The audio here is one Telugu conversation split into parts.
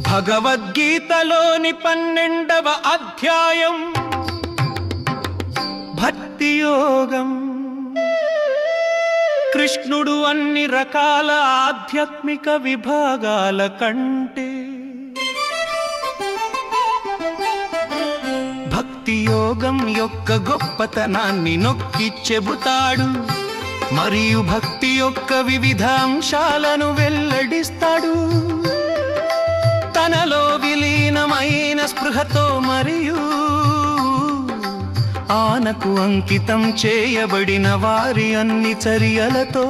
భగవద్గీతలోని 12వ అధ్యాయం భక్తి యోగం. కృష్ణుడు అన్ని రకాల ఆధ్యాత్మిక విభాగాల కంటే భక్తి యోగం యొక్క గొప్పతనాన్ని నొక్కి చెబుతాడు. మరియు భక్తి యొక్క వివిధ అంశాలను వెల్లడిస్తాడు. తనలో విలీనమైన స్పృహతో మరియు ఆనకు అంకితం చేయబడిన వారి అన్ని చర్యలతో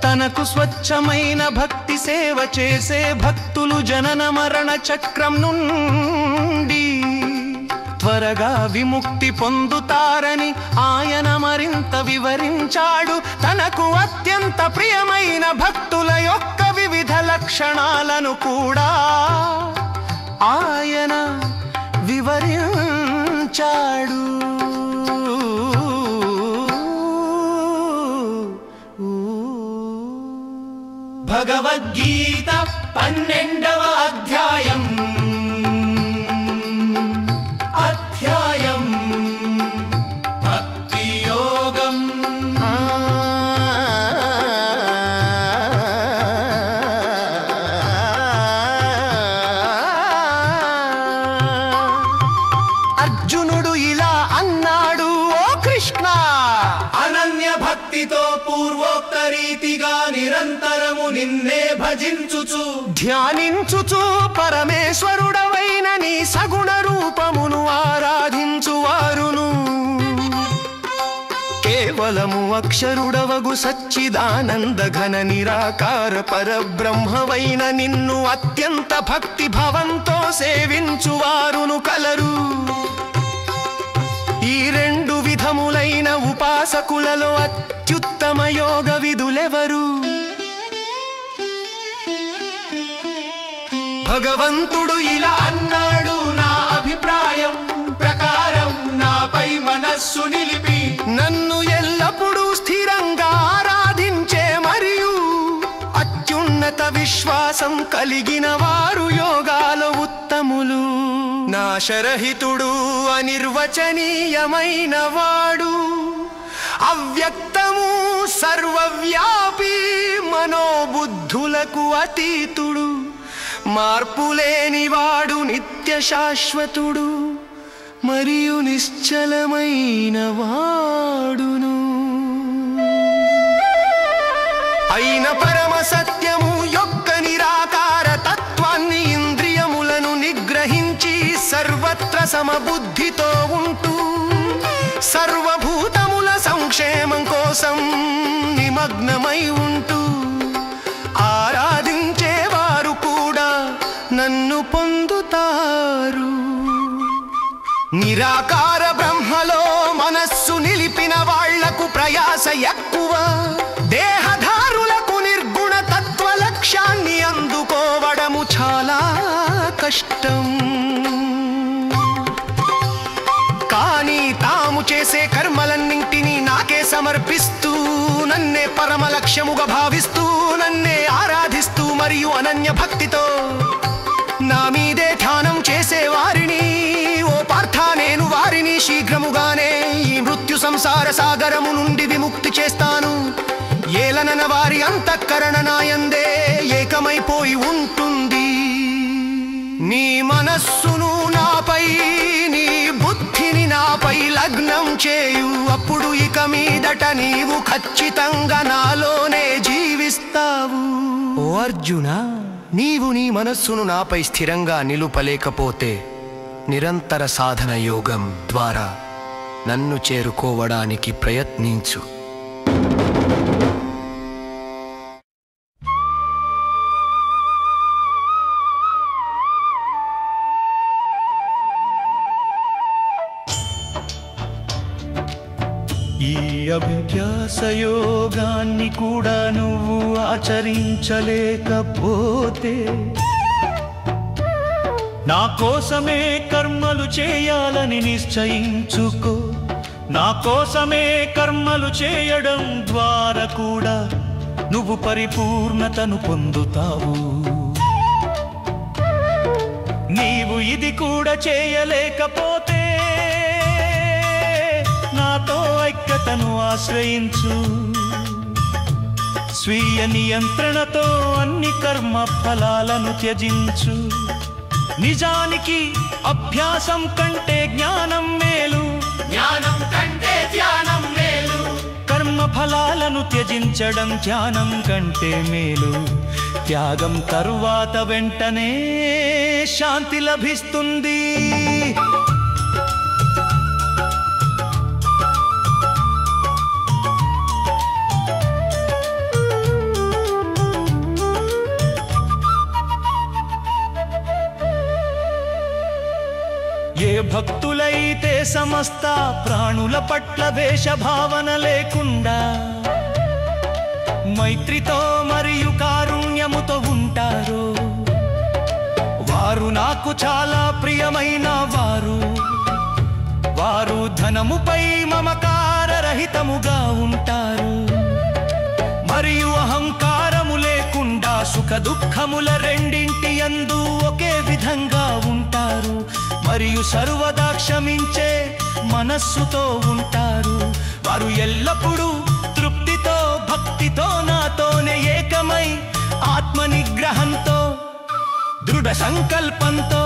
తనకు స్వచ్ఛమైన భక్తి సేవ చేసే భక్తులు జనన మరణ చక్రం నుండి త్వరగా విముక్తి పొందుతారని ఆయన మరింత వివరించాడు. తనకు అత్యంత ప్రియమైన భక్తుల యొక్క వివిధ లక్షణాలను కూడా ఆయన వివరించాడు. భగవద్గీత 12వ అధ్యాయం. భక్తి యోగం. అర్జునుడు ఇలా అన్నాడు, ఓ కృష్ణ, అనన్య భక్తితో పూర్వోక్త రీతిగా నిరంతరము నిన్నే భజించుచు ధ్యానించుచు పరమేశ్వరుడవైన నీ సగుణ రూపమును ఆరాధించువారును కేవలము అక్షరుడవగు సచ్చిదానంద ఘన నిరాకార పరబ్రహ్మవైన నిన్ను అత్యంత భక్తి భావంతో సేవించువారును కలరు. ఈ రెండు విధములైన ఉపాసకులలో అత్యుత్తమ యోగ విధులెవరు? భగవంతుడు ఇలా అన్నాడు, నా అభిప్రాయం ప్రకారం నాపై మనస్సు నిలిపి నన్ను ఎల్లప్పుడూ స్థిరంగా ఆరాధించే మరియు అత్యున్నత విశ్వాసం కలిగిన వారు యోగాల ఉత్తములు. నాశరహితుడు అనిర్వచనీయమైన వాడు అవ్యక్తము సర్వవ్యాపి మనోబుద్ధులకు అతీతుడు మార్పులేనివాడు నిత్య శాశ్వతుడు మరియు నిశ్చలమైన వాడును అయిన పరమ సత్యము యొక్క నిరాకార తత్వాన్ని ఇంద్రియములను నిగ్రహించి సర్వత్ర సమబుద్ధితో ఉంటూ సర్వభూతముల సంక్షేమం కోసం నిమగ్నమై ఉంటూ ఆరాధించేవారు కూడా నన్ను పొందుతారు. నిరాకార బ్రహ్మలో మనస్సు నిలిపిన వాళ్లకు ప్రయాస ఎక్కువ. దేహధారులకు నిర్గుణ తత్వ లక్ష్యాన్ని అందుకోవడము చాలా కష్టం. కానీ తాము చేసే కర్మలన్నింటినీ నాకే సమర్పిస్తూ నన్నే పరమ లక్ష్యముగా భావిస్తూ నన్నే ఆరాధిస్తూ మరియు అనన్య భక్తితో నా మీదే ధ్యానం చేసే వారిని, ఓ పార్థ, నేను వారిని శీఘ్రముగానే ఈ మృత్యు సంసార సాగరము నుండి విముక్తి చేస్తాను. ఏలనన వారి అంతఃకరణ నాయందే ఏకమైపోయి ఉంటుంది. నీ మనస్సును నాపై, నీ బుద్ధిని నాపై లగ్నం చేయు. అప్పుడు ఇక మీదట నీవు ఖచ్చితంగా నాలోనే జీవిస్తావు. ఓ అర్జున, నీవు నీ మనస్సును నాపై స్థిరంగా నిలుపలేకపోతే నిరంతర సాధన యోగం ద్వారా నన్ను చేరుకోవడానికి ప్రయత్నించు. ఈ అభ్యాస యోగాన్ని కూడా నువ్వు ఆచరించలేకపోతే నా కోసమే కర్మలు చేయాలని నిశ్చయించుకో. నా కోసమే కర్మలు చేయడం ద్వారా కూడా నువ్వు పరిపూర్ణతను పొందుతావు. నీవు ఇది కూడా చేయలేకపోతే నాతో ఐక్యతను ఆశ్రయించు. స్వీయ నియంత్రణతో అన్ని కర్మ ఫలాలను త్యజించు. నిజానికి అభ్యాసం కంటే జ్ఞానం మేలు, జ్ఞానం కంటే ధ్యానం మేలు. కర్మ ఫలాలను త్యజించడం ధ్యానం కంటే మేలు. త్యాగం తరువాత వెంటనే శాంతి లభిస్తుంది. ఏ భక్తులైతే సమస్త ప్రాణుల పట్ల వేషభావన లేకుండా మైత్రితో మరియు కారుణ్యముతో ఉంటారో వారు నాకు చాలా ప్రియమైన వారు. వారు ధనముపై మమకార రహితముగా ఉంటారు మరియు అహంకారము లేకుండా సుఖ దుఃఖముల రెండింటి యందు ఒకే విధంగా ఉంటారు మరియు సర్వదా క్షమించే మనస్సుతో ఉంటారు. వారు ఎల్లప్పుడూ తృప్తితో భక్తితో నాతోనే ఏకమై ఆత్మ నిగ్రహంతో దృఢ సంకల్పంతో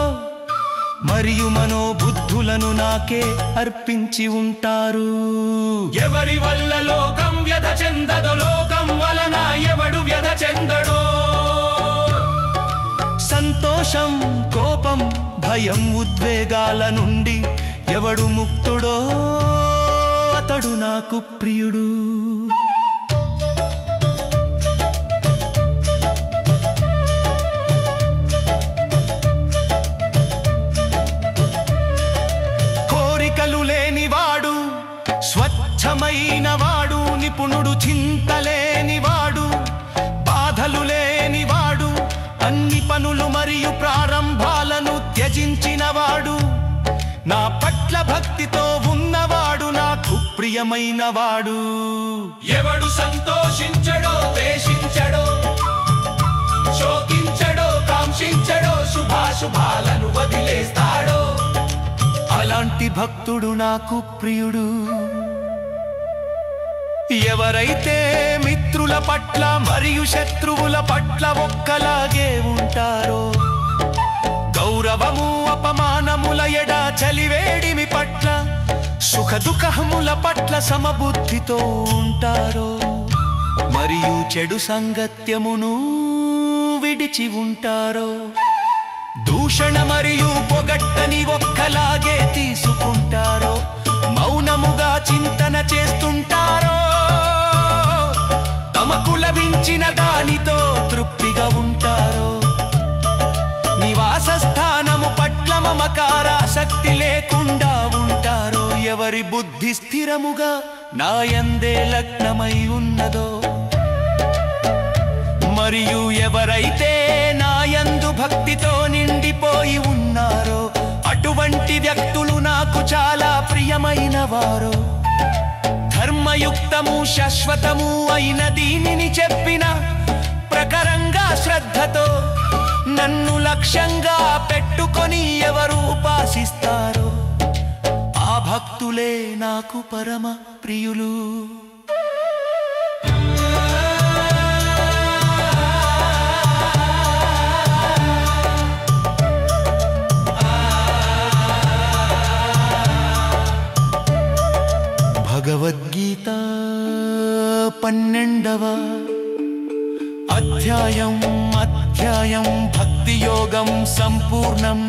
మరియు మనోబుద్ధులను నాకే అర్పించి ఉంటారు. ఎవరి వల్ల లోకం వ్యధ చెందదో, లోకం వలన ఎవడు వ్యధ చెందడో. సంతోషం, కోపం, భయం, ఉద్వేగాల నుండి ఎవడు ముక్తుడో అతడు నాకు ప్రియుడు. కోరికలు లేనివాడు, స్వచ్ఛమైన వాడు, నిపుణుడు, చింతలేనివాడు, బాధలు లేనివాడు, అన్ని పనులు మరియు ప్రారంభాలను త్యజించినవాడు, నా పట్ల భక్తితో ఉన్నవాడు నాకు ప్రియమైనవాడు. ఎవడు సంతోషించడో, ద్వేషించడో, శోకించడో, కాంక్షించడో, శుభాశుభాలను వదిలేస్తాడో అలాంటి భక్తుడు నాకు ప్రియుడు. ఎవరైతే మిత్రుల పట్ల మరియు శత్రువుల పట్ల ఒక్కలాగే ఉంటారో, గౌరవము అపమానముల ఎడ చలివేడిమి పట్ల సుఖ దుఃఖముల పట్ల సమబుద్ధితో ఉంటారో మరియు చెడు సంగత్యమును విడిచి ఉంటారో, దూషణ మరియు పొగట్టని ఒక్కలాగే తీసుకుంటారో, మౌనముగా చింతన చేస్తుంటారో, తమకు లభించిన దానితో తృప్తిగా ఉంటారో, నివాస స్థానము పట్ల మమకారాసక్తి లేకుండా ఉంటారో, ఎవరి బుద్ధి స్థిరముగా నాయందే లగ్నమై ఉన్నదో మరియు ఎవరైతే నాయందు భక్తితో నిండిపోయి ఉన్నారో అటువంటి వ్యక్తులు నాకు చాలా ప్రియమైన వారు. ధర్మయుక్తము శాశ్వతము అయిన దీనిని చెప్పిన ప్రకారంగా శ్రద్ధతో నన్ను లక్ష్యంగా పెట్టుకొని ఎవరు ఉపాసిస్తారో ఆ భక్తులే నాకు పరమ ప్రియులు. భగవద్గీత 12వ అధ్యాయం భక్తి యోగం సంపూర్ణం.